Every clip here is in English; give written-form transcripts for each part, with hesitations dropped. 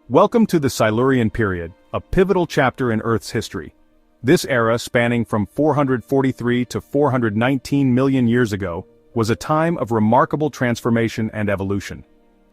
Welcome to the Silurian period, a pivotal chapter in Earth's history. This era, spanning from 443 to 419 million years ago, was a time of remarkable transformation and evolution.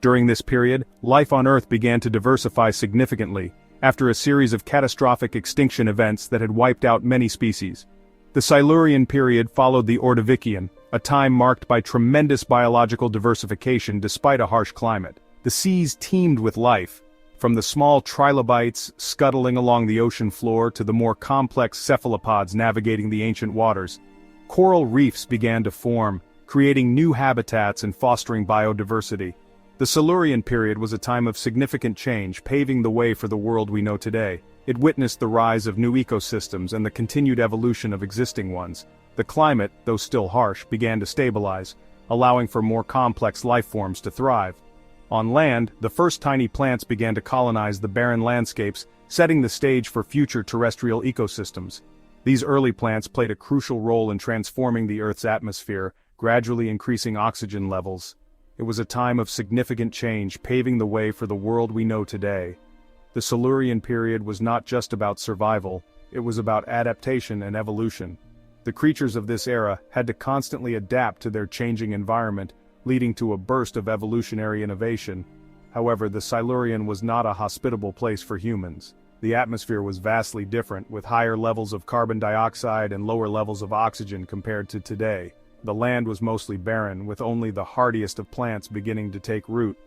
During this period, life on Earth began to diversify significantly, after a series of catastrophic extinction events that had wiped out many species. The Silurian period followed the Ordovician, a time marked by tremendous biological diversification despite a harsh climate. The seas teemed with life, from the small trilobites scuttling along the ocean floor to the more complex cephalopods navigating the ancient waters. Coral reefs began to form, creating new habitats and fostering biodiversity. The Silurian period was a time of significant change, paving the way for the world we know today. It witnessed the rise of new ecosystems and the continued evolution of existing ones. The climate, though still harsh, began to stabilize, allowing for more complex life forms to thrive. On land, the first tiny plants began to colonize the barren landscapes, setting the stage for future terrestrial ecosystems. These early plants played a crucial role in transforming the Earth's atmosphere, gradually increasing oxygen levels. It was a time of significant change, paving the way for the world we know today. The Silurian period was not just about survival, it was about adaptation and evolution. The creatures of this era had to constantly adapt to their changing environment, leading to a burst of evolutionary innovation. However, the Silurian was not a hospitable place for humans. The atmosphere was vastly different, with higher levels of carbon dioxide and lower levels of oxygen compared to today. The land was mostly barren, with only the hardiest of plants beginning to take root.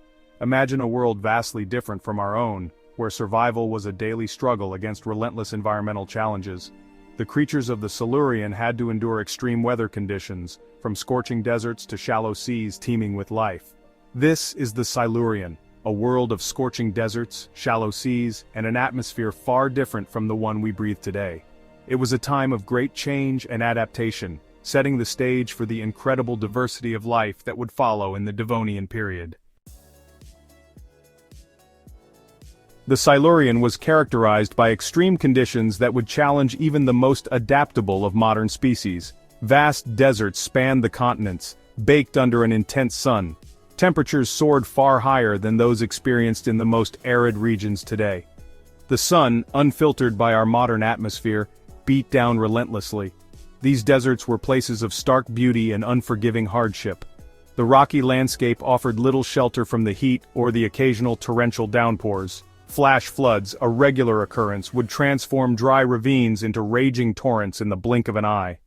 Imagine a world vastly different from our own, where survival was a daily struggle against relentless environmental challenges. The creatures of the Silurian had to endure extreme weather conditions, from scorching deserts to shallow seas teeming with life. This is the Silurian, a world of scorching deserts, shallow seas, and an atmosphere far different from the one we breathe today. It was a time of great change and adaptation, setting the stage for the incredible diversity of life that would follow in the Devonian period. The Silurian was characterized by extreme conditions that would challenge even the most adaptable of modern species. Vast deserts spanned the continents, baked under an intense sun. Temperatures soared far higher than those experienced in the most arid regions today. The sun, unfiltered by our modern atmosphere, beat down relentlessly. These deserts were places of stark beauty and unforgiving hardship. The rocky landscape offered little shelter from the heat or the occasional torrential downpours. Flash floods, a regular occurrence, would transform dry ravines into raging torrents in the blink of an eye.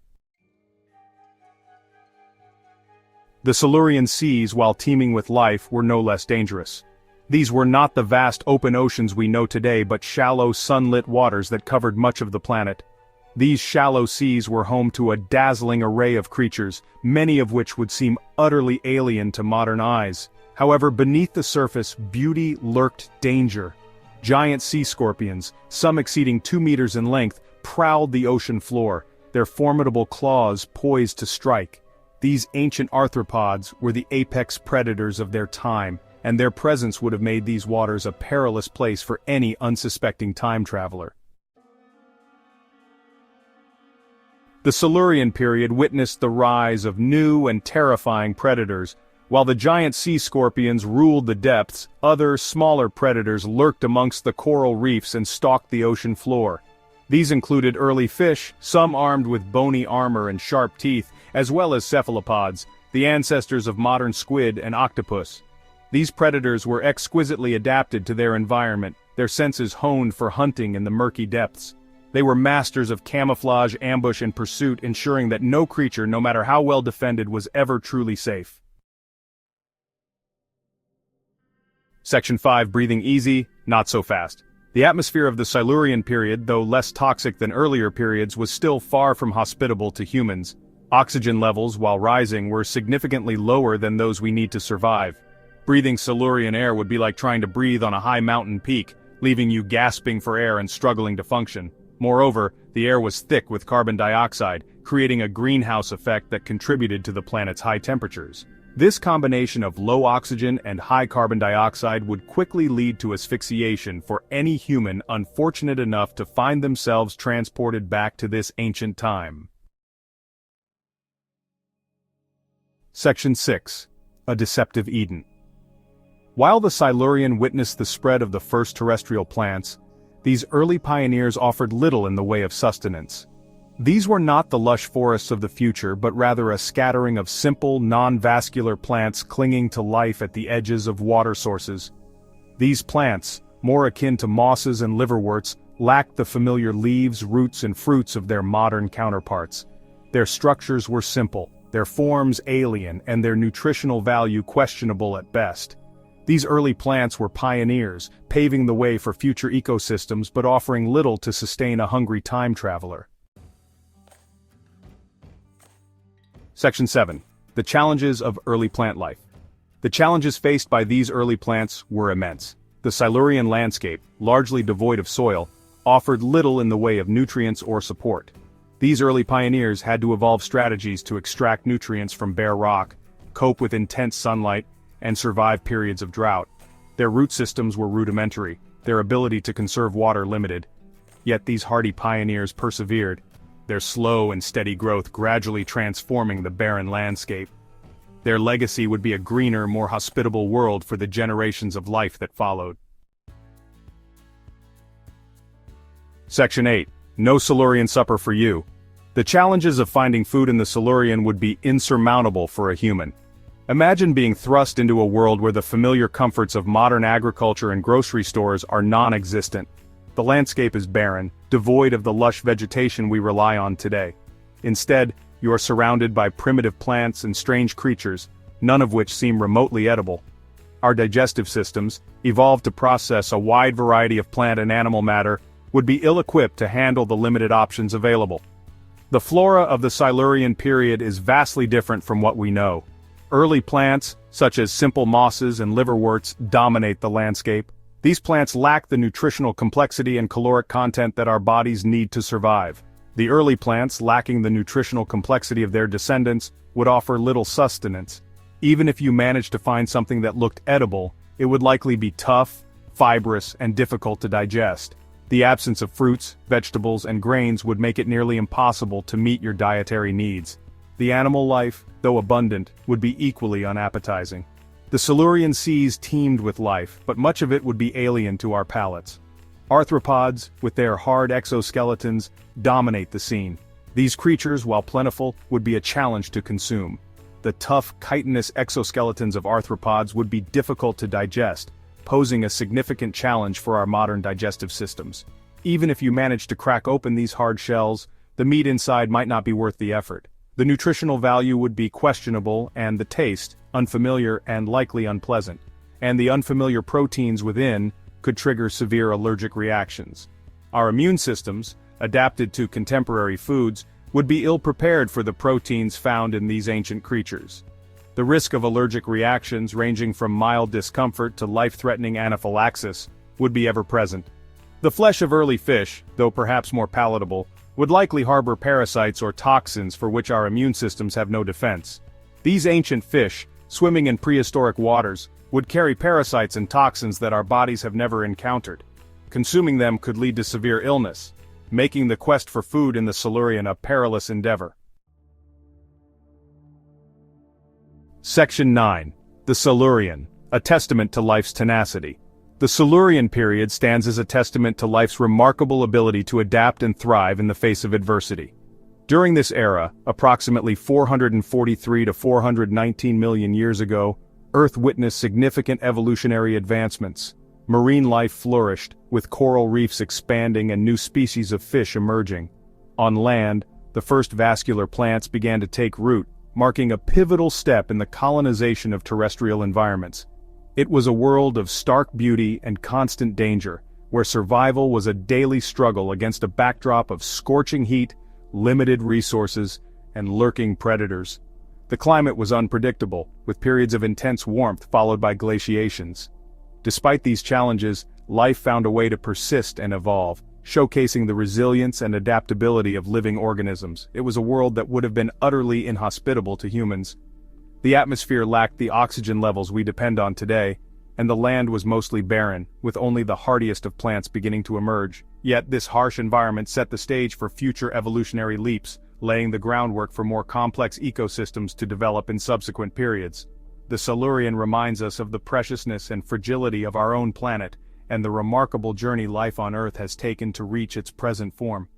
The Silurian seas, while teeming with life, were no less dangerous. These were not the vast open oceans we know today, but shallow, sunlit waters that covered much of the planet. These shallow seas were home to a dazzling array of creatures, many of which would seem utterly alien to modern eyes. However, beneath the surface, beauty lurked danger. Giant sea scorpions, some exceeding 2 meters in length, prowled the ocean floor, their formidable claws poised to strike. These ancient arthropods were the apex predators of their time, and their presence would have made these waters a perilous place for any unsuspecting time traveler. The Silurian period witnessed the rise of new and terrifying predators. While the giant sea scorpions ruled the depths, other, smaller predators lurked amongst the coral reefs and stalked the ocean floor. These included early fish, some armed with bony armor and sharp teeth, as well as cephalopods, the ancestors of modern squid and octopus. These predators were exquisitely adapted to their environment, their senses honed for hunting in the murky depths. They were masters of camouflage, ambush, and pursuit, ensuring that no creature, no matter how well defended, was ever truly safe. Section 5. Breathing easy, not so fast. The atmosphere of the Silurian period, though less toxic than earlier periods, was still far from hospitable to humans. Oxygen levels, while rising, were significantly lower than those we need to survive. Breathing Silurian air would be like trying to breathe on a high mountain peak, leaving you gasping for air and struggling to function. Moreover, the air was thick with carbon dioxide, creating a greenhouse effect that contributed to the planet's high temperatures. This combination of low oxygen and high carbon dioxide would quickly lead to asphyxiation for any human unfortunate enough to find themselves transported back to this ancient time. Section 6. A Deceptive Eden. While the Silurian witnessed the spread of the first terrestrial plants, these early pioneers offered little in the way of sustenance. These were not the lush forests of the future but rather a scattering of simple, non-vascular plants clinging to life at the edges of water sources. These plants, more akin to mosses and liverworts, lacked the familiar leaves, roots and fruits of their modern counterparts. Their structures were simple, their forms alien, and their nutritional value questionable at best. These early plants were pioneers, paving the way for future ecosystems but offering little to sustain a hungry time traveler. Section 7. The challenges of early plant life. The challenges faced by these early plants were immense. The Silurian landscape, largely devoid of soil, offered little in the way of nutrients or support. These early pioneers had to evolve strategies to extract nutrients from bare rock, cope with intense sunlight, and survive periods of drought. Their root systems were rudimentary, their ability to conserve water limited. Yet these hardy pioneers persevered, their slow and steady growth gradually transforming the barren landscape. Their legacy would be a greener, more hospitable world for the generations of life that followed. Section 8. No Silurian Supper for you. The challenges of finding food in the Silurian would be insurmountable for a human. Imagine being thrust into a world where the familiar comforts of modern agriculture and grocery stores are non-existent. The landscape is barren, devoid of the lush vegetation we rely on today. Instead, you are surrounded by primitive plants and strange creatures, none of which seem remotely edible. Our digestive systems, evolved to process a wide variety of plant and animal matter, would be ill-equipped to handle the limited options available. The flora of the Silurian period is vastly different from what we know. Early plants, such as simple mosses and liverworts, dominate the landscape. These plants lack the nutritional complexity and caloric content that our bodies need to survive. The early plants, lacking the nutritional complexity of their descendants, would offer little sustenance. Even if you managed to find something that looked edible, it would likely be tough, fibrous, and difficult to digest. The absence of fruits, vegetables, and grains would make it nearly impossible to meet your dietary needs. The animal life, though abundant, would be equally unappetizing. The Silurian seas teemed with life, but much of it would be alien to our palates. Arthropods, with their hard exoskeletons, dominate the scene. These creatures, while plentiful, would be a challenge to consume. The tough, chitinous exoskeletons of arthropods would be difficult to digest, posing a significant challenge for our modern digestive systems. Even if you managed to crack open these hard shells, the meat inside might not be worth the effort. The nutritional value would be questionable and the taste, unfamiliar and likely unpleasant. And the unfamiliar proteins within could trigger severe allergic reactions. Our immune systems, adapted to contemporary foods, would be ill-prepared for the proteins found in these ancient creatures. The risk of allergic reactions ranging from mild discomfort to life-threatening anaphylaxis would be ever-present. The flesh of early fish, though perhaps more palatable, would likely harbor parasites or toxins for which our immune systems have no defense. These ancient fish, swimming in prehistoric waters, would carry parasites and toxins that our bodies have never encountered. Consuming them could lead to severe illness, making the quest for food in the Silurian a perilous endeavor. Section 9. The Silurian, a testament to life's tenacity. The Silurian period stands as a testament to life's remarkable ability to adapt and thrive in the face of adversity. During this era, approximately 443 to 419 million years ago, Earth witnessed significant evolutionary advancements. Marine life flourished, with coral reefs expanding and new species of fish emerging. On land, the first vascular plants began to take root, marking a pivotal step in the colonization of terrestrial environments. It was a world of stark beauty and constant danger, where survival was a daily struggle against a backdrop of scorching heat, limited resources, and lurking predators. The climate was unpredictable, with periods of intense warmth followed by glaciations. Despite these challenges, life found a way to persist and evolve, showcasing the resilience and adaptability of living organisms. It was a world that would have been utterly inhospitable to humans. The atmosphere lacked the oxygen levels we depend on today, and the land was mostly barren, with only the hardiest of plants beginning to emerge. Yet this harsh environment set the stage for future evolutionary leaps, laying the groundwork for more complex ecosystems to develop in subsequent periods. The Silurian reminds us of the preciousness and fragility of our own planet, and the remarkable journey life on Earth has taken to reach its present form.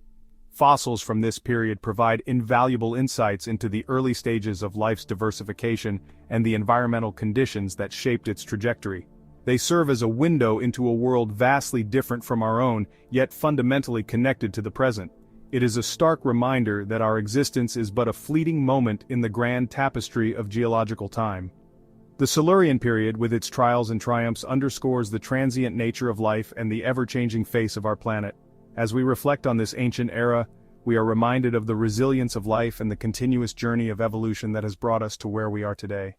Fossils from this period provide invaluable insights into the early stages of life's diversification and the environmental conditions that shaped its trajectory. They serve as a window into a world vastly different from our own, yet fundamentally connected to the present. It is a stark reminder that our existence is but a fleeting moment in the grand tapestry of geological time. The Silurian period, with its trials and triumphs, underscores the transient nature of life and the ever-changing face of our planet. As we reflect on this ancient era, we are reminded of the resilience of life and the continuous journey of evolution that has brought us to where we are today.